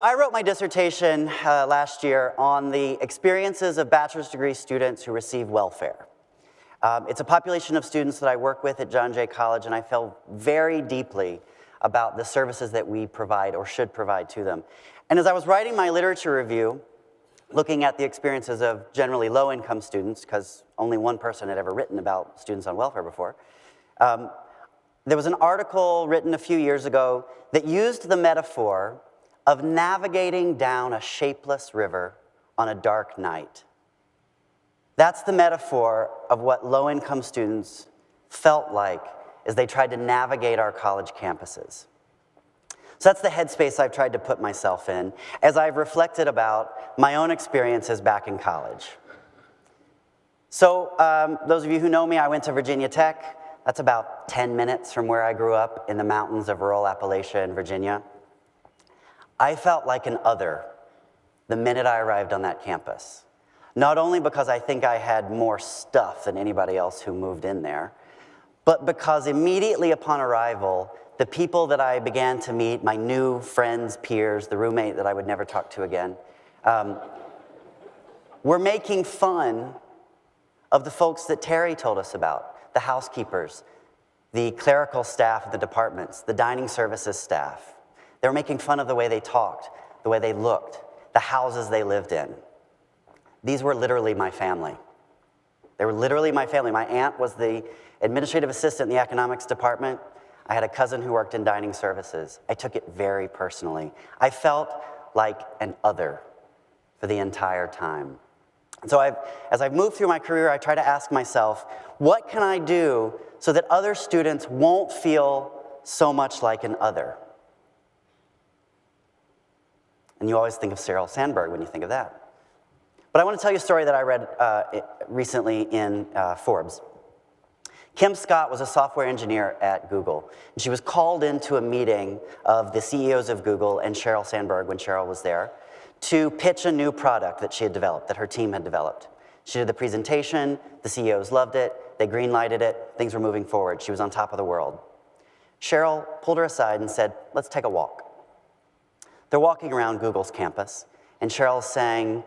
I wrote my dissertation last year on the experiences of bachelor's degree students who receive welfare. It's a population of students that I work with at John Jay College, and I feel very deeply about the services that we provide or should provide to them. And as I was writing my literature review, looking at the experiences of generally low-income students, because only one person had ever written about students on welfare before, there was an article written a few years ago that used the metaphor of navigating down a shapeless river on a dark night. That's the metaphor of what low-income students felt like as they tried to navigate our college campuses. So that's the headspace I've tried to put myself in as I've reflected about my own experiences back in college. So those of you who know me, I went to Virginia Tech. That's about 10 minutes from where I grew up in the mountains of rural Appalachia in Virginia. I felt like an other the minute I arrived on that campus. Not only because I think I had more stuff than anybody else who moved in there, but because immediately upon arrival, the people that I began to meet, my new friends, peers, the roommate that I would never talk to again, were making fun of the folks that Terry told us about, the housekeepers, the clerical staff of the departments, the dining services staff. They were making fun of the way they talked, the way they looked, the houses they lived in. These were literally my family. They were literally my family. My aunt was the administrative assistant in the economics department. I had a cousin who worked in dining services. I took it very personally. I felt like an other for the entire time. And so as I've moved through my career, I try to ask myself, what can I do so that other students won't feel so much like an other? And you always think of Sheryl Sandberg when you think of that. But I want to tell you a story that I read recently in Forbes. Kim Scott was a software engineer at Google, and she was called into a meeting of the CEOs of Google and Sheryl Sandberg when Sheryl was there to pitch a new product that she had developed, that her team had developed. She did the presentation, the CEOs loved it, they green-lighted it, things were moving forward. She was on top of the world. Sheryl pulled her aside and said, let's take a walk. They're walking around Google's campus, and Sheryl's saying,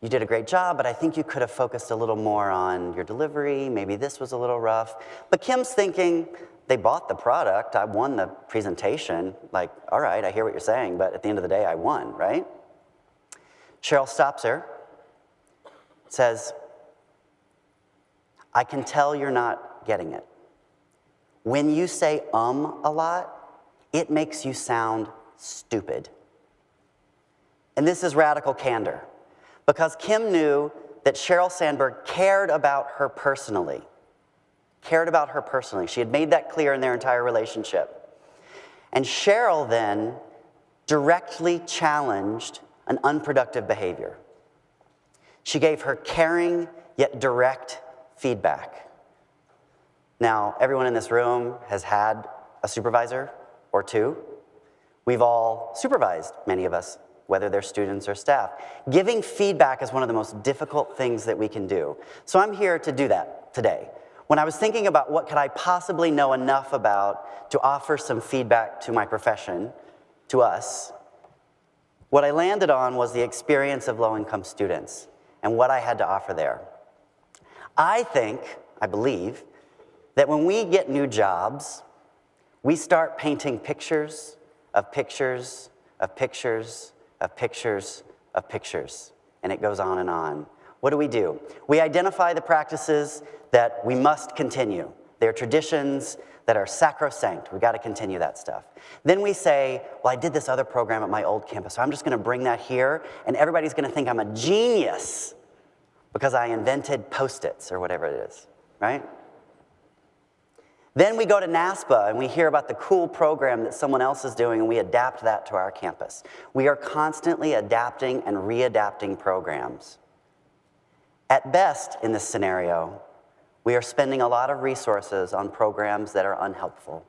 you did a great job, but I think you could have focused a little more on your delivery. Maybe this was a little rough. But Kim's thinking, they bought the product. I won the presentation. Like, all right, I hear what you're saying, but at the end of the day, I won, right? Sheryl stops her, says, I can tell you're not getting it. When you say a lot, it makes you sound stupid. And this is radical candor, because Kim knew that Sheryl Sandberg cared about her personally. Cared about her personally. She had made that clear in their entire relationship. And Sheryl then directly challenged an unproductive behavior. She gave her caring yet direct feedback. Now, everyone in this room has had a supervisor or two. We've all supervised, many of us, whether they're students or staff. Giving feedback is one of the most difficult things that we can do. So I'm here to do that today. When I was thinking about what could I possibly know enough about to offer some feedback to my profession, to us, what I landed on was the experience of low-income students and what I had to offer there. I believe, that when we get new jobs, we start painting pictures of pictures of pictures of pictures of pictures, and it goes on and on. What do? We identify the practices that we must continue. They're traditions that are sacrosanct. We've got to continue that stuff. Then we say, well, I did this other program at my old campus, so I'm just going to bring that here, and everybody's going to think I'm a genius because I invented Post-its or whatever it is, right? Then we go to NASPA and we hear about the cool program that someone else is doing, and we adapt that to our campus. We are constantly adapting and readapting programs. At best, in this scenario, we are spending a lot of resources on programs that are unhelpful.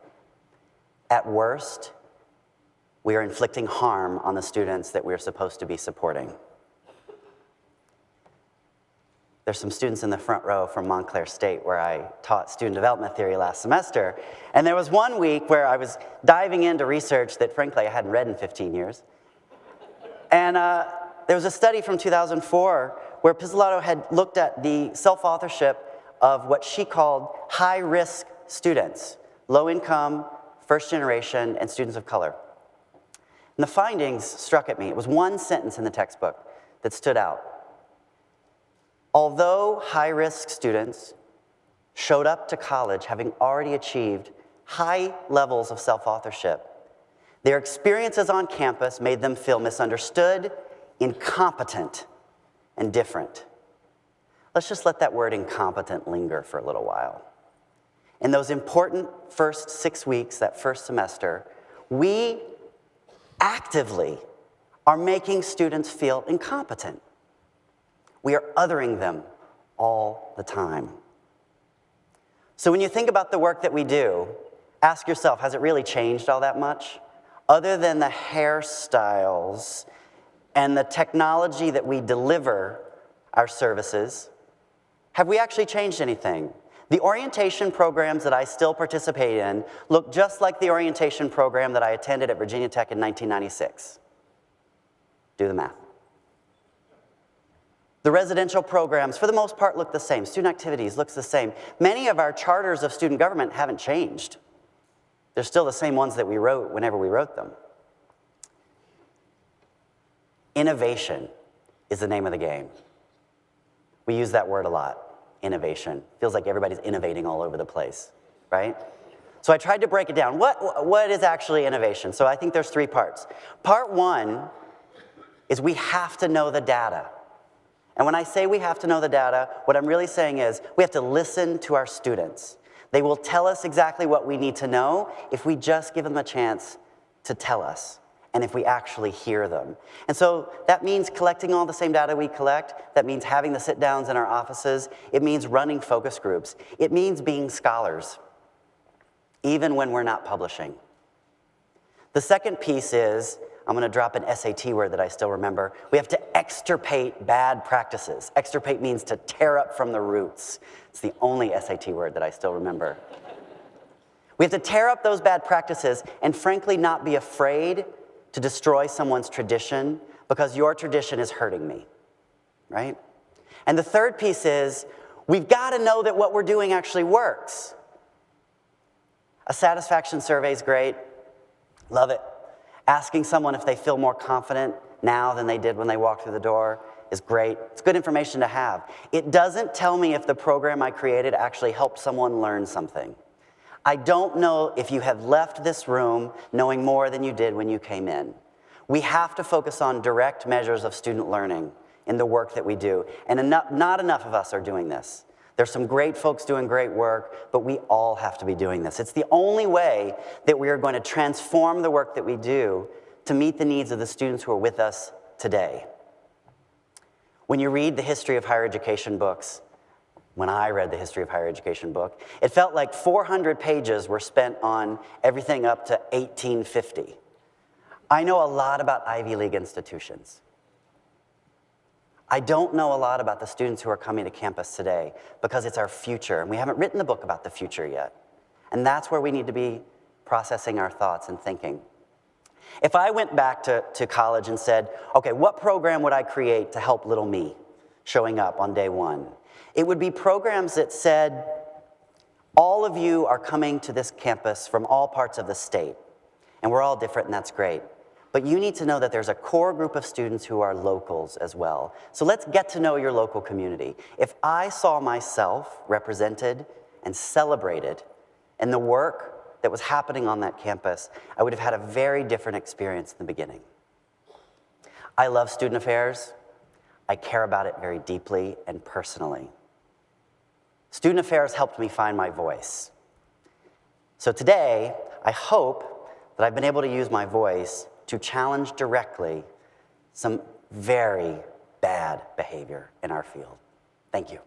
At worst, we are inflicting harm on the students that we're supposed to be supporting. There's some students in the front row from Montclair State where I taught student development theory last semester. And there was one week where I was diving into research that, frankly, I hadn't read in 15 years. And there was a study from 2004 where Pizzolatto had looked at the self-authorship of what she called high-risk students, low-income, first-generation, and students of color. And the findings struck at me. It was one sentence in the textbook that stood out. Although high-risk students showed up to college having already achieved high levels of self-authorship, their experiences on campus made them feel misunderstood, incompetent, and different. Let's just let that word incompetent linger for a little while. In those important first 6 weeks, that first semester, we actively are making students feel incompetent. We are othering them all the time. So when you think about the work that we do, ask yourself, has it really changed all that much? Other than the hairstyles and the technology that we deliver our services, have we actually changed anything? The orientation programs that I still participate in look just like the orientation program that I attended at Virginia Tech in 1996. Do the math. The residential programs, for the most part, look the same. Student activities looks the same. Many of our charters of student government haven't changed. They're still the same ones that we wrote whenever we wrote them. Innovation is the name of the game. We use that word a lot, innovation. Feels like everybody's innovating all over the place, right? So I tried to break it down. What is actually innovation? So I think there's 3 parts. Part 1 is we have to know the data. And when I say we have to know the data, what I'm really saying is we have to listen to our students. They will tell us exactly what we need to know if we just give them a chance to tell us, and if we actually hear them. And so that means collecting all the same data we collect. That means having the sit-downs in our offices. It means running focus groups. It means being scholars, even when we're not publishing. The second piece is, I'm going to drop an SAT word that I still remember. We have to extirpate bad practices. Extirpate means to tear up from the roots. It's the only SAT word that I still remember. We have to tear up those bad practices and frankly not be afraid to destroy someone's tradition because your tradition is hurting me, right? And the third piece is we've got to know that what we're doing actually works. A satisfaction survey is great. Love it. Asking someone if they feel more confident now than they did when they walked through the door is great. It's good information to have. It doesn't tell me if the program I created actually helped someone learn something. I don't know if you have left this room knowing more than you did when you came in. We have to focus on direct measures of student learning in the work that we do, and not enough of us are doing this. There's some great folks doing great work, but we all have to be doing this. It's the only way that we are going to transform the work that we do to meet the needs of the students who are with us today. When you read the history of higher education books, when I read the history of higher education book, it felt like 400 pages were spent on everything up to 1850. I know a lot about Ivy League institutions. I don't know a lot about the students who are coming to campus today because it's our future, and we haven't written the book about the future yet. And that's where we need to be processing our thoughts and thinking. If I went back to college and said, okay, what program would I create to help little me showing up on day 1? It would be programs that said, all of you are coming to this campus from all parts of the state, and we're all different, and that's great. But you need to know that there's a core group of students who are locals as well. So let's get to know your local community. If I saw myself represented and celebrated in the work that was happening on that campus, I would have had a very different experience in the beginning. I love student affairs. I care about it very deeply and personally. Student affairs helped me find my voice. So today, I hope that I've been able to use my voice to challenge directly some very bad behavior in our field. Thank you.